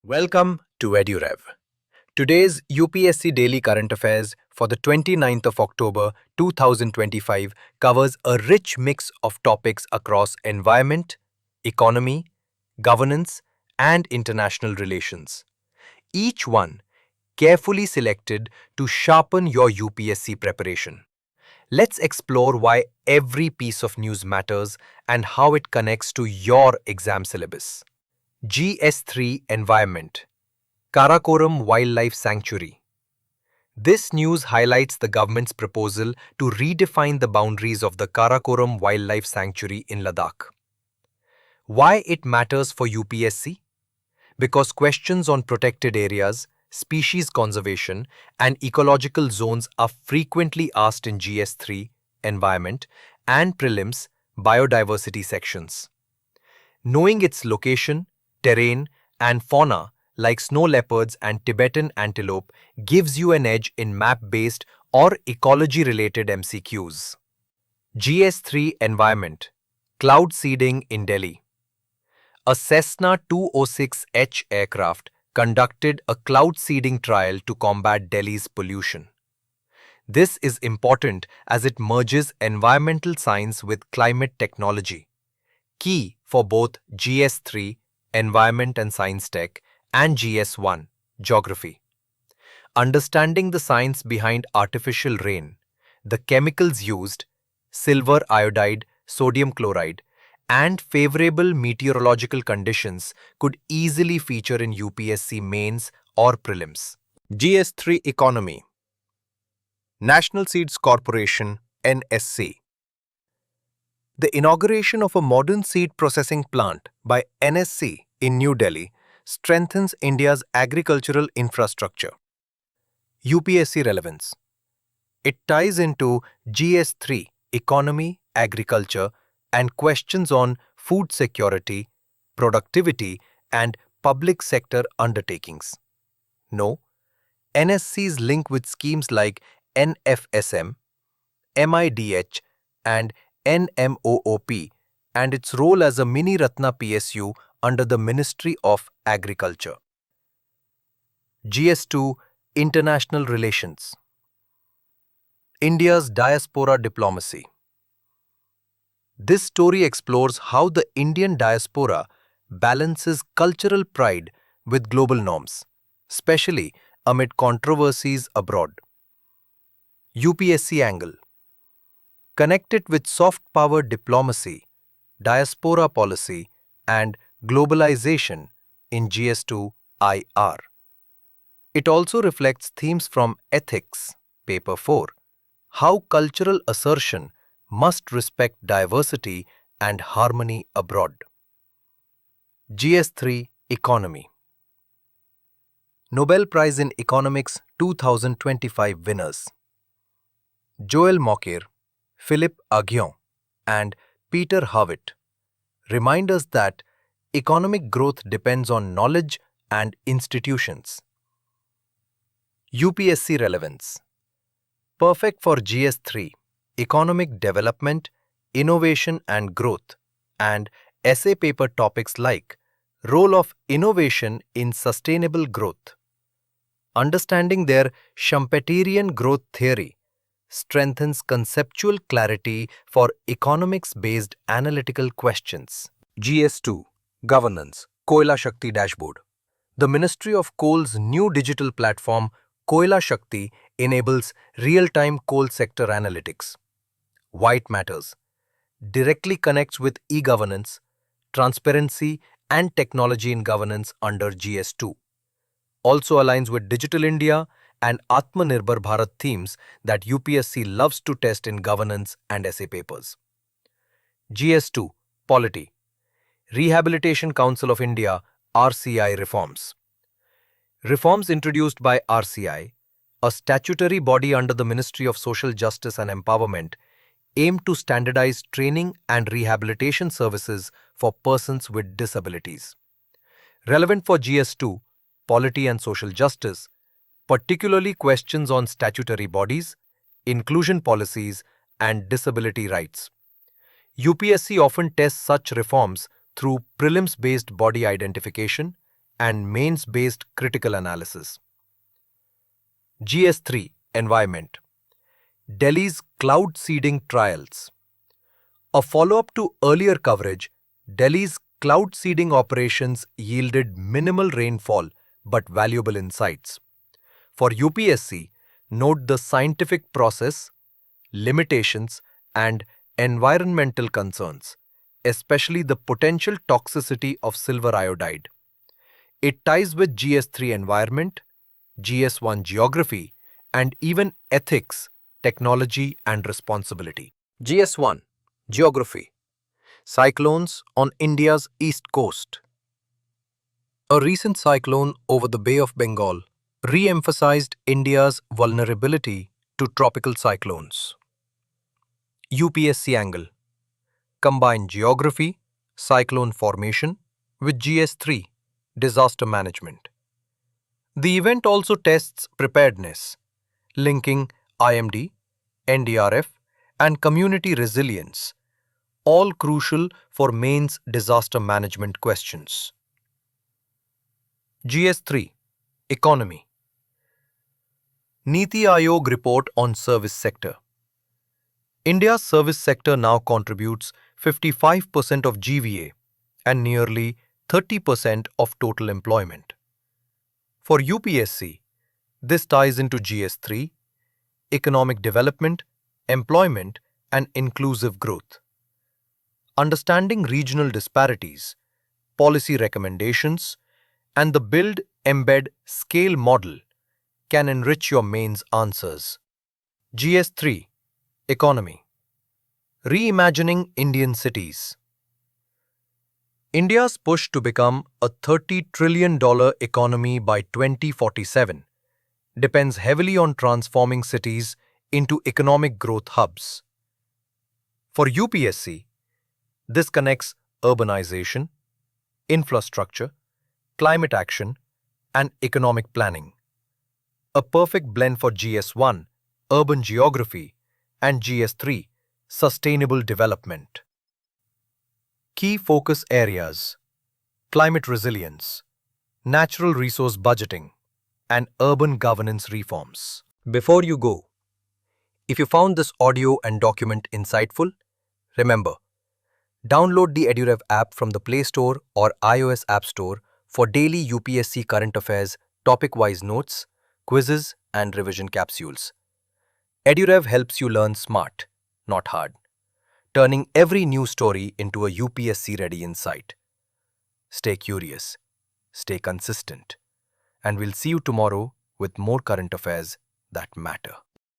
Welcome to EduRev. Today's UPSC Daily Current Affairs for the 29th of October 2025 covers a rich mix of topics across environment, economy, governance, and international relations. Each one carefully selected to sharpen your UPSC preparation. Let's explore why every piece of news matters and how it connects to your exam syllabus. GS3 Environment, Karakoram Wildlife Sanctuary. This news highlights the government's proposal to redefine the boundaries of the Karakoram Wildlife Sanctuary in Ladakh. Why it matters for UPSC? Because questions on protected areas, species conservation, and ecological zones are frequently asked in GS3 Environment and Prelims Biodiversity sections. Knowing its location, terrain, and fauna like snow leopards and Tibetan antelope gives you an edge in map-based or ecology-related MCQs. GS3 Environment, Cloud Seeding in Delhi. A Cessna 206H aircraft conducted a cloud seeding trial to combat Delhi's pollution. This is important as it merges environmental science with climate technology, key for both GS3 Environment and Science Tech and GS1 Geography. Understanding the science behind artificial rain, the chemicals used, silver iodide, sodium chloride, and favorable meteorological conditions could easily feature in UPSC Mains or Prelims. GS3 Economy, National Seeds Corporation NSC. The inauguration of a modern seed processing plant by NSC in New Delhi strengthens India's agricultural infrastructure. UPSC relevance. It ties into GS3 Economy, Agriculture, and questions on food security, productivity, and public sector undertakings. No, NSC's link with schemes like NFSM, MIDH, and NMOOP, and its role as a mini Ratna PSU under the Ministry of Agriculture. GS2 International Relations. India's diaspora diplomacy. This story explores how the Indian diaspora balances cultural pride with global norms, especially amid controversies abroad. UPSC angle. Connect it with soft power diplomacy, diaspora policy, and globalization in GS2 IR. It also reflects themes from Ethics, Paper 4, how cultural assertion must respect diversity and harmony abroad. GS3 Economy. Nobel Prize in Economics 2025 winners Joel Mokyr, Philip Aghion, and Peter Howitt remind us that economic growth depends on knowledge and institutions. UPSC relevance. Perfect for GS3, economic development, innovation and growth, and essay paper topics like role of innovation in sustainable growth. Understanding their Schumpeterian growth theory strengthens conceptual clarity for economics-based analytical questions. GS2 Governance, Koila Shakti Dashboard. The Ministry of Coal's new digital platform, Koila Shakti, enables real-time coal sector analytics. Why it matters? Directly connects with e-governance, transparency, and technology in governance under GS2. Also aligns with Digital India and Atmanirbhar Bharat themes that UPSC loves to test in governance and essay papers. GS2 Polity. Rehabilitation Council of India RCI reforms. Reforms introduced by RCI, a statutory body under the Ministry of Social Justice and Empowerment, aim to standardize training and rehabilitation services for persons with disabilities. Relevant for GS2, Polity and Social Justice, particularly questions on statutory bodies, inclusion policies, and disability rights. UPSC often tests such reforms through prelims-based body identification, and mains-based critical analysis. GS3 Environment. Delhi's cloud seeding trials. A follow-up to earlier coverage, Delhi's cloud seeding operations yielded minimal rainfall but valuable insights. For UPSC, note the scientific process, limitations, and environmental concerns, especially the potential toxicity of silver iodide. It ties with GS3 environment, GS1 geography, and even ethics, technology, and responsibility. GS1 Geography. Cyclones on India's east coast. A recent cyclone over the Bay of Bengal re-emphasized India's vulnerability to tropical cyclones. UPSC angle. Combine geography, cyclone formation with GS3, disaster management. The event also tests preparedness, linking IMD, NDRF, and community resilience, all crucial for mains disaster management questions. GS3 Economy. Niti Aayog report on service sector. India's service sector now contributes 55% of GVA and nearly 30% of total employment. For UPSC, this ties into GS3, economic development, employment, and inclusive growth. Understanding regional disparities, policy recommendations, and the build, embed, scale model can enrich your mains answers. GS3 Economy. Reimagining Indian cities. India's push to become a $30 trillion economy by 2047 depends heavily on transforming cities into economic growth hubs. For UPSC, this connects urbanization, infrastructure, climate action, and economic planning. A perfect blend for GS1, urban geography, and GS3, sustainable development. Key focus areas: climate resilience, natural resource budgeting, and urban governance reforms. Before you go, if you found this audio and document insightful, remember, download the EduRev app from the Play Store or iOS App Store for daily UPSC current affairs, topic-wise notes, quizzes, and revision capsules. EduRev helps you learn smart, not hard, turning every news story into a UPSC-ready insight. Stay curious, stay consistent, and we'll see you tomorrow with more current affairs that matter.